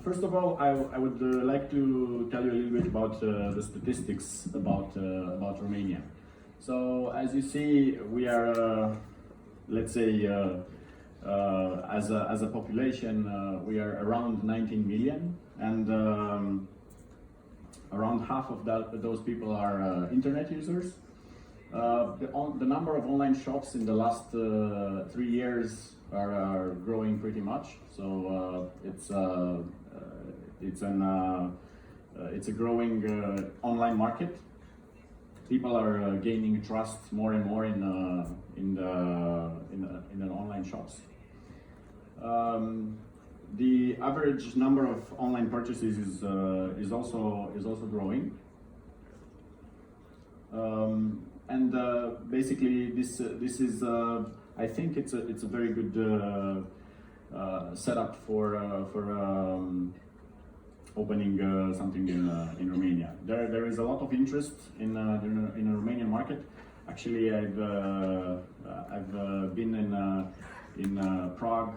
First of all, I would like to tell you a little bit about the statistics about Romania. So as you see, we are, let's say, as a population, we are around 19 million, and around half of those people are internet users. The number of online shops in the last 3 years are growing pretty much. So it's a growing online market. People are gaining trust more and more in the online shops. The average number of online purchases is also growing. And basically, this is I think it's a very good setup for opening something in Romania. There is a lot of interest in the Romanian market. Actually, I've been in Prague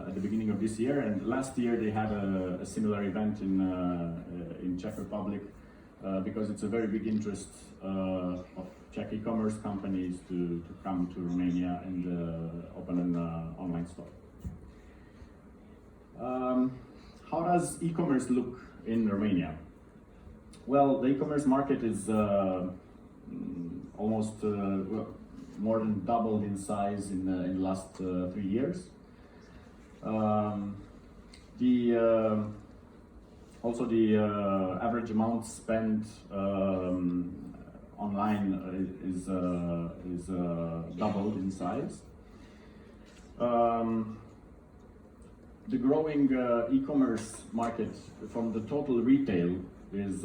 at the beginning of this year, and last year they had a similar event in Czech Republic. Because it's a very big interest of Czech e-commerce companies to come to Romania and open an online store. How does e-commerce look in Romania? Well, the e-commerce market is almost more than doubled in size in the last 3 years. Also, the average amount spent online is doubled in size. The growing e-commerce market from the total retail is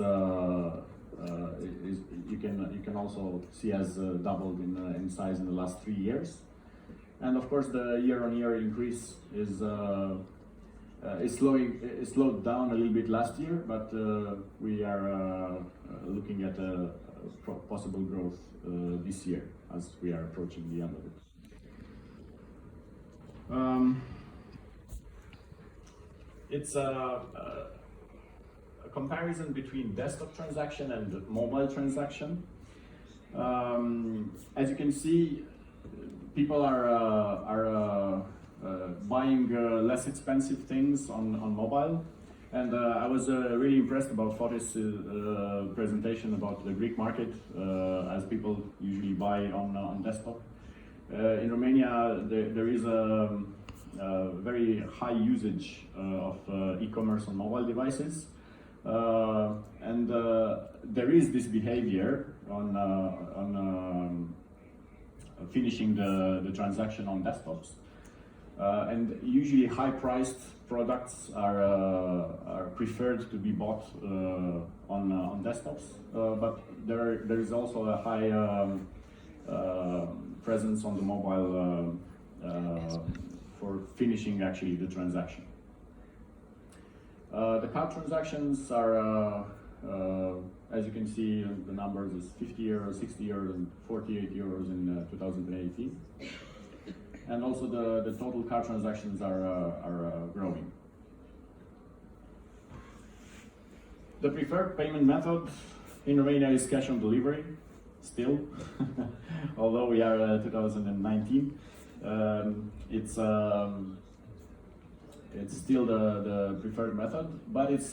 you can also see as doubled in size in the last 3 years, and of course the year-on-year increase is. It slowed down a little bit last year, but we are looking at a possible growth this year as we are approaching the end of it. It's a comparison between desktop transaction and mobile transaction. As you can see, people are buying less expensive things on mobile, and I was really impressed about Fotis' presentation about the Greek market, as people usually buy on desktop. In Romania, there is a very high usage of e-commerce on mobile devices, and there is this behavior on finishing the transaction on desktops. And usually high-priced products are preferred to be bought on desktops, but there is also a high presence on the mobile for finishing actually the transaction. The card transactions are, as you can see, the numbers is 50 euros, 60 euros, and 48 euros in 2018. And also the total card transactions are growing. The preferred payment method in Romania is cash on delivery, still, although we are 2019. It's still the preferred method, but it's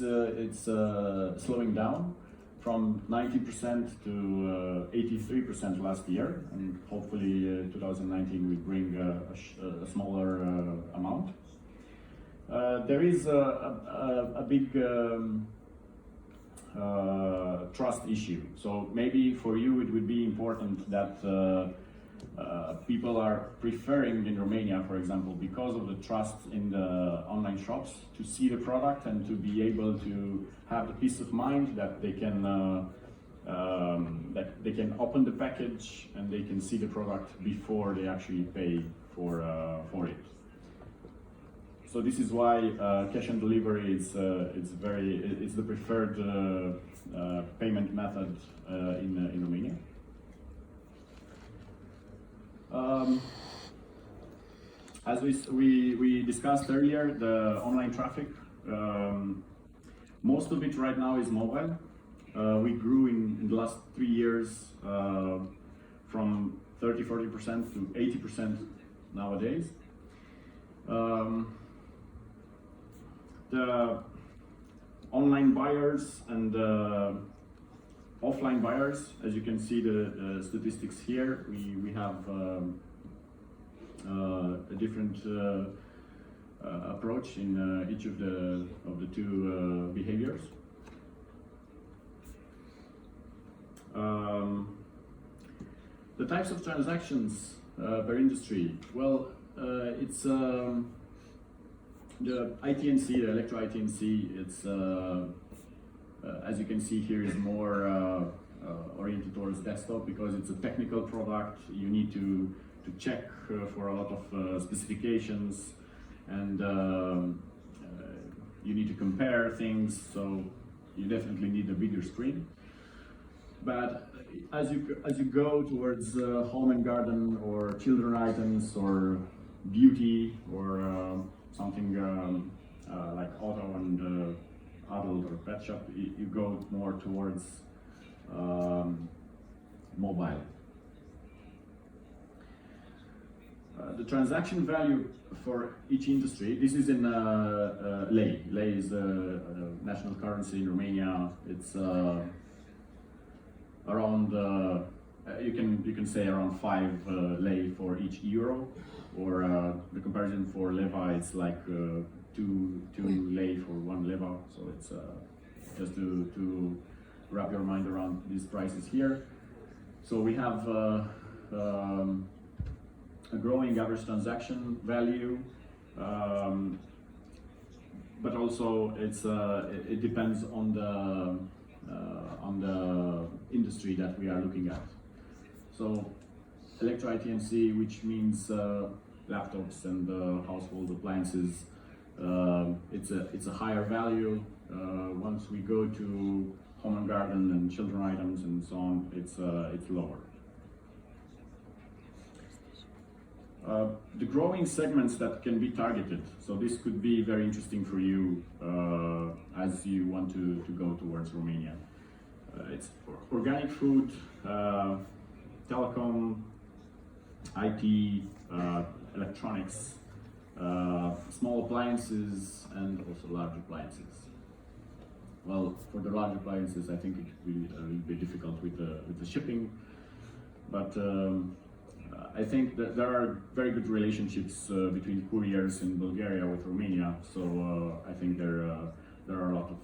slowing down from 90% to 83% last year, and hopefully 2019 will bring a smaller amount. There is a big trust issue, so maybe for you it would be important that people are preferring in Romania, for example, because of the trust in the online shops, to see the product and to be able to have the peace of mind that they can open the package and they can see the product before they actually pay for it. So this is why cash on delivery is the preferred payment method in Romania. As we discussed earlier, the online traffic, most of it right now is mobile. We grew in the last 3 years from 30-40% to 80% nowadays. The online buyers and offline buyers, as you can see the statistics here, we have a different approach in each of the two behaviors. The types of transactions per industry. Well, it's the ITNC, the electro ITNC. It's as you can see here, is more oriented towards desktop because it's a technical product. You need to check for a lot of specifications, and you need to compare things. So you definitely need a bigger screen. But as you go towards home and garden, or children items, or beauty, or something like auto and adult or pet shop, you go more towards mobile. The transaction value for each industry, this is in lei. Lei is the national currency in Romania. It's around, you can say around 5 lei for each euro, or the comparison for leva, it's like 2 lei for 1 leva. So it's just to wrap your mind around these prices here. So we have a growing average transaction value, but also it depends on the industry that we are looking at. So electro ITNC, which means laptops and household appliances, it's a higher value. Once we go to home and garden and children items and so on, it's lower. The growing segments that can be targeted. So this could be very interesting for you as you want to go towards Romania. It's organic food, telecom, IT, electronics, small appliances, and also large appliances. Well, for the large appliances, I think it will be a little bit difficult with the shipping, but I think that there are very good relationships between couriers in Bulgaria with Romania. So I think there are a lot of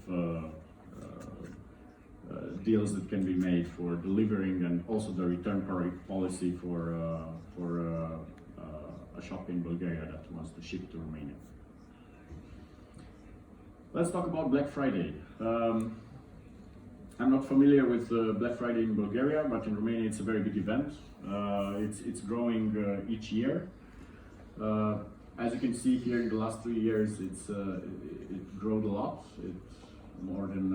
deals that can be made for delivering, and also the return policy for a shop in Bulgaria that wants to ship to Romania. Let's talk about Black Friday. I'm not familiar with Black Friday in Bulgaria, but in Romania it's a very big event. It's growing each year. As you can see here, in the last 3 years, it grew a lot. It's more than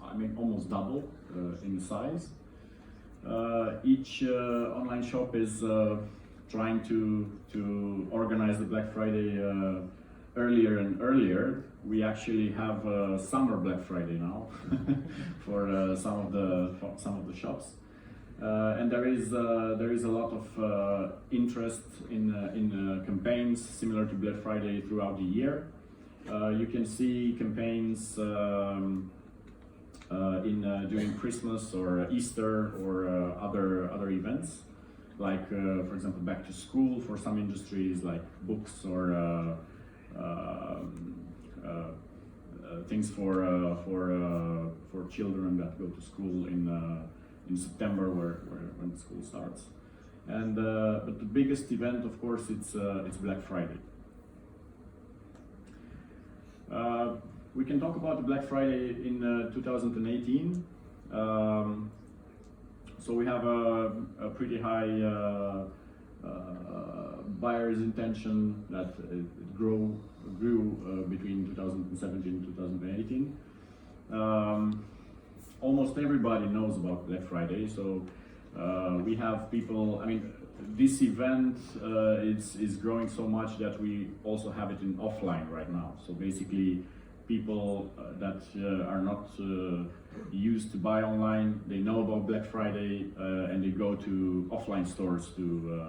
I mean, almost double in size. Each online shop is trying to organize the Black Friday earlier and earlier. We actually have summer Black Friday now for some of the shops, and there is a lot of interest in campaigns similar to Black Friday throughout the year. You can see campaigns during Christmas or Easter or other events, like for example back to school for some industries, like books or things for children that go to school in September, when school starts. And but the biggest event, of course, it's Black Friday. We can talk about the Black Friday in 2018. So we have a pretty high buyer's intention that it grew between 2017 and 2018. Almost everybody knows about Black Friday, so we have people, I mean, this event is growing so much that we also have it in offline right now. So basically, people that are not used to buy online, they know about Black Friday and they go to offline stores to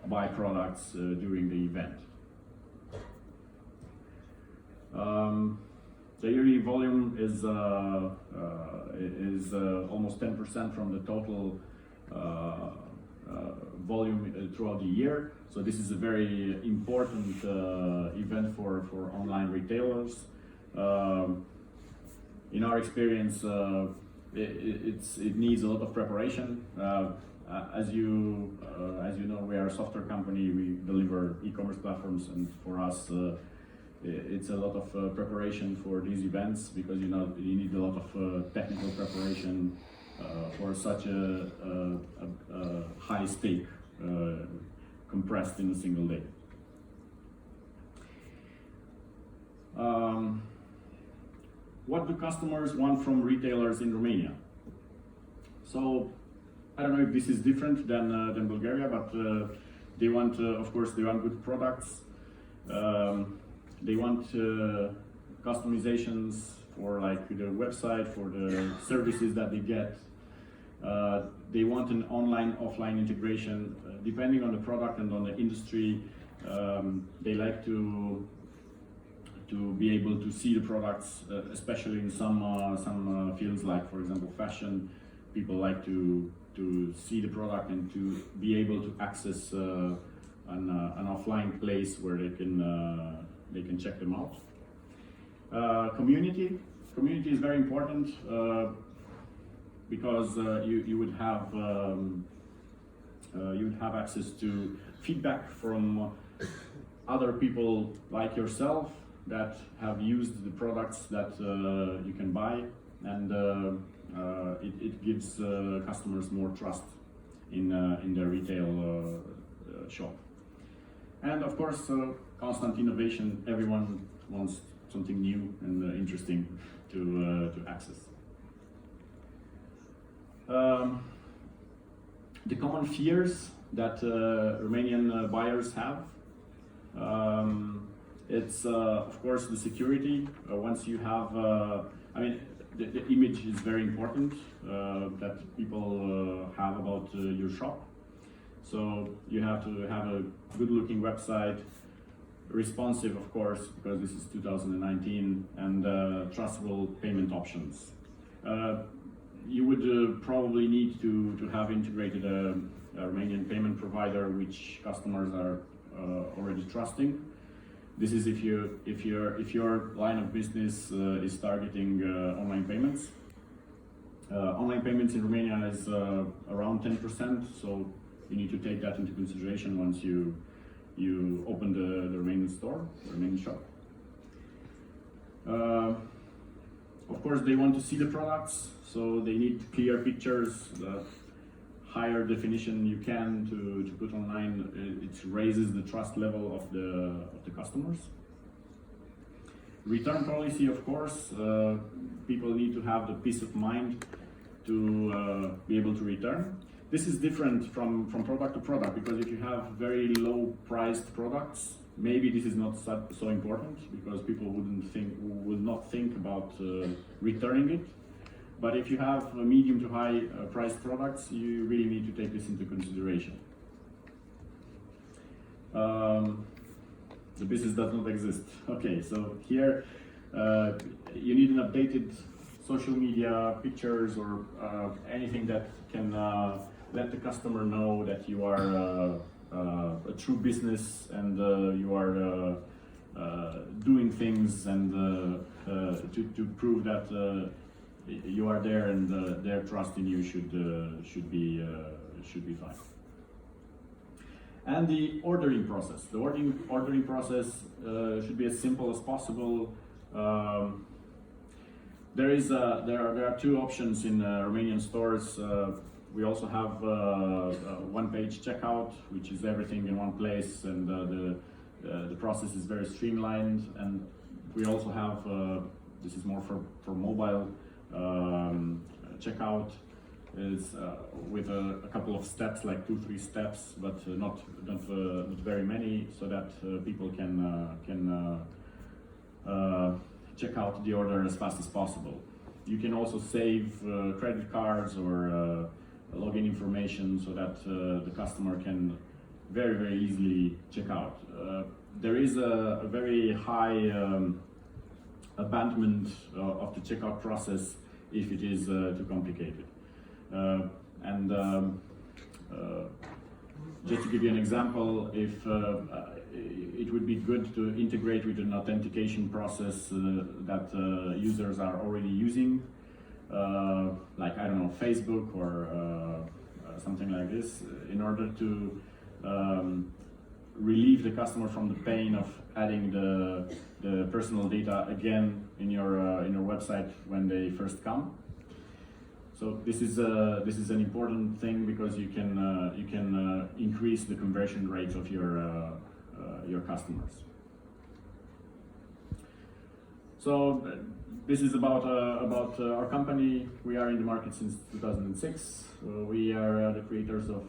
buy products during the event. The yearly volume is almost 10% from the total volume throughout the year. So this is a very important event for online retailers. In our experience, it needs a lot of preparation. As you know, we are a software company. We deliver e-commerce platforms, and for us, it's a lot of preparation for these events, because you need a lot of technical preparation for such a high stake compressed in a single day. What do customers want from retailers in Romania? So I don't know if this is different than Bulgaria, but they want, of course, they want good products. They want customizations for like the website, for the services that they get. They want an online-offline integration. Depending on the product and on the industry, they like to be able to see the products, especially in some fields, like for example fashion. People like to see the product and to be able to access an offline place where they can check them out. Community is very important, because you would have access to feedback from other people like yourself that have used the products that you can buy, and it gives customers more trust in their retail shop. And of course, constant innovation. Everyone wants something new and interesting to access. The common fears that Romanian buyers have, it's of course the security. Once you have, the image is very important that people have about your shop. So you have to have a good-looking website, responsive, of course, because this is 2019, and trustable payment options. You would probably need to have integrated a Romanian payment provider which customers are already trusting. This is if your line of business is targeting online payments. Online payments in Romania is around 10%, so you need to take that into consideration once you open the Romanian store, the Romanian shop. Of course, they want to see the products, so they need clear pictures. The higher definition you can to put online, it raises the trust level of the customers. Return policy, of course, people need to have the peace of mind to be able to return. This is different from product to product, because if you have very low priced products, maybe this is not so important, because people will not think about returning it. But if you have medium to high priced products, you really need to take this into consideration. The business does not exist. Okay, so here you need an updated social media pictures or anything that can let the customer know that you are a true business and you are doing things, and to prove that you are there, and their trust in you should be fine. And the ordering process. The ordering process should be as simple as possible. There are two options in Romanian stores. We also have one-page checkout, which is everything in one place, and the process is very streamlined. And we also have this is more for mobile checkout. is with a couple of steps, like 2-3 steps, but not very many, so that people can check out the order as fast as possible. You can also save credit cards or login information so that the customer can very easily check out. There is a very high abandonment of the checkout process if it is too complicated. Just to give you an example, if it would be good to integrate with an authentication process that users are already using, like, I don't know, Facebook or something like this, in order to relieve the customer from the pain of adding the personal data again in your website when they first come. So this is an important thing, because you can increase the conversion rate of your customers. So this is about our company. We are in the market since 2006. We are the creators of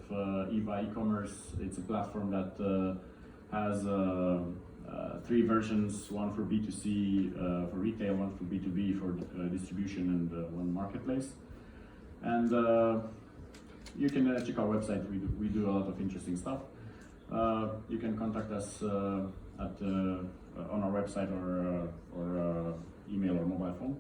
EVA eCommerce. It's a platform that has 3 versions: one for B2C for retail, one for B2B for distribution, and one marketplace. And you can check our website. We do a lot of interesting stuff. You can contact us on our website or email or mobile phone.